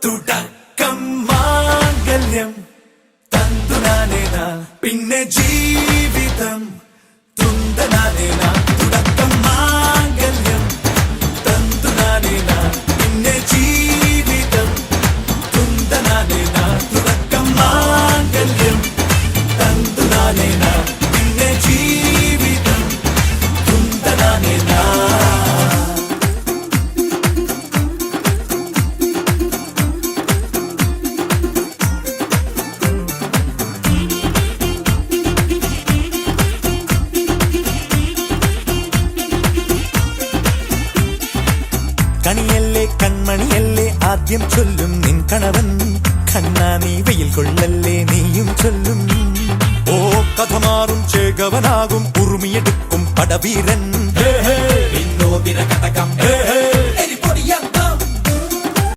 തുടക്കം മാംഗല്യം തന്തുനാനേന പിന്നെ ജീവിതം തുന്തനാനേന തുടക്കം മാംഗല്യം തന്തുനാനേന പിന്നെ ജീവിതം തുന്തനാനേന തുടക്കം മാംഗല്യം തന്തുനാനേന പിന്നെ ജീവിതം തുന്തനാനേന. കണിയല്ലേ കൺമണിയല്ലേ ആദ്യം ചൊല്ലും നിൻ കണവൻ, കണ്ണാ നീ വെയിൽ കൊള്ളല്ലേ നീയും ചൊല്ലും. ഓ കഥ മാറും ചേകവനാകും ഉറുമിയെടുക്കും പടവീരൻ, വിനോദിന കടകം